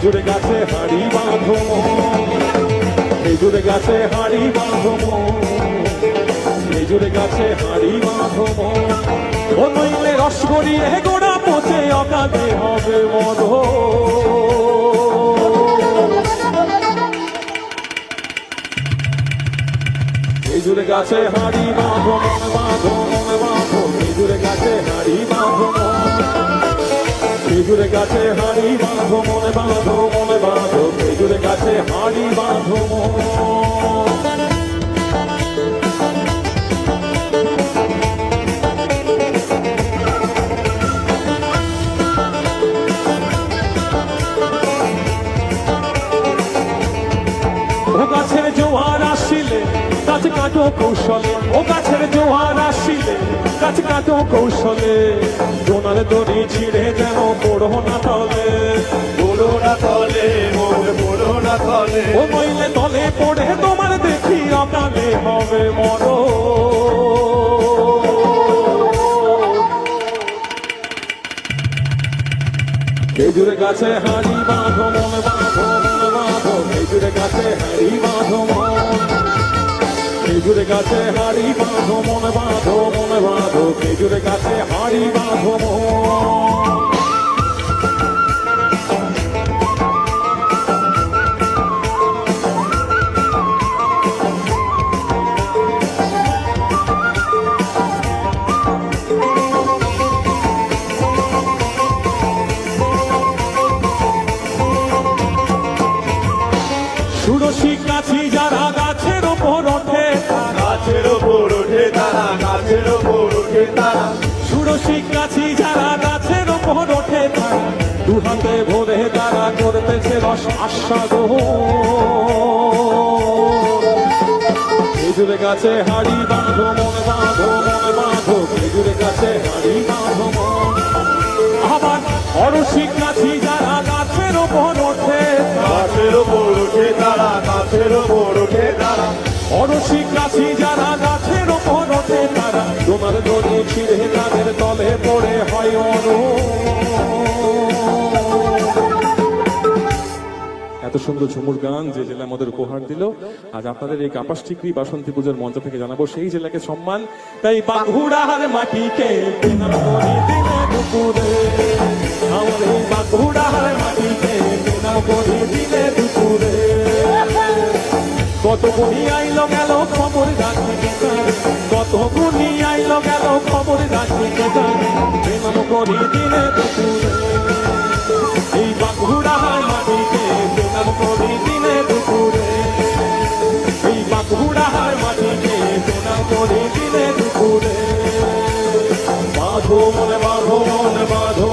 খেজুরে গাছে হাড়ি বাঁধো খেজুরে গাছে হাড়ি বাঁধো খেজুরে গাছে হাড়ি বাঁধো ও নইলে রস গড়িয়ে গোড়া পচে অকালে হবে মধ খেজুরে গাছে হাড়ি বাঁধো মন বাঁধো খেজুরে গাছে হাড়ি বাঁধো খেজুরে গাছে হাড়ি বাঁধো মনে বাঁধো খেজুরে গাছে হাড়ি বাঁধো ও গাছের জোয়ার আসিলে গাছ কাটো কৌশলে ও গাছের জোয়ার আসিলে গাছ কাটো কৌশলে সোনার দড়ি ছিঁড়ে যেন পড়ো না তলে পড়ো না তলে ও নইলে তলে পড়ে তোমার দেখি অকালে হবে মর খেজুরে গাছে হাড়ি বাঁধো মনে বাঁধো খেজুরে গাছে হাড়ি বাঁধো খেজুরে গাছে হাড়ি বাঁধো মনে বাঁধো খেজুরে গাছে হাড়ি বাঁধো ষোড়শী কাছি যারা গাছের ওপর ওঠে গাছের ওপর ওঠে তারা গাছের ওপর ওঠে তারা ষোড়শী কাছি যারা গাছের ওপর ওঠে তারা দু হাতে ভরে তারা করতেছে রস আস্বাদন খেজুরে গাছে হাড়ি বাঁধো মনে বাঁধো খেজুরে গাছে হাড়ি বাঁধো আবার অরসী কাছি যারা গাছের ওপর ওঠে গাছের ওপর ওঠে তারা গাছের ওপর ওঠে তারা অরসী কাছি যারা গাছের ওপর ওঠে তারা তোমার দড়ি ছিঁড়ে তাদের তলে পড়ে হয় এত সুন্দর ঝুমুর গান যে জেলা আমাদের উপহার দিল আজ আপনাদের এই কাপাস ঠিকরি বাসন্তী পুজোর মঞ্চ থেকে জানাবো সেই জেলাকে সম্মান তাই বাঁকুড়ার মাটিকে প্রণাম করি দিনে দুপুরে আমার এই বাঁকুড়ার মাটিকে প্রণাম করি দিনে দুপুরে কত গুণী আইলো গেল খবর রাখি কত গুণী আইলো গেল খবর রাখি প্রণাম করি দিনে দুপুরে এই বাঁকুড়ার মাটিকে প্রণাম করি দিনে দুপুরে এই বাঁকুড়ার মাটিকে প্রণাম করি দিনে দুপুরে বাঁধো মনে বাঁধো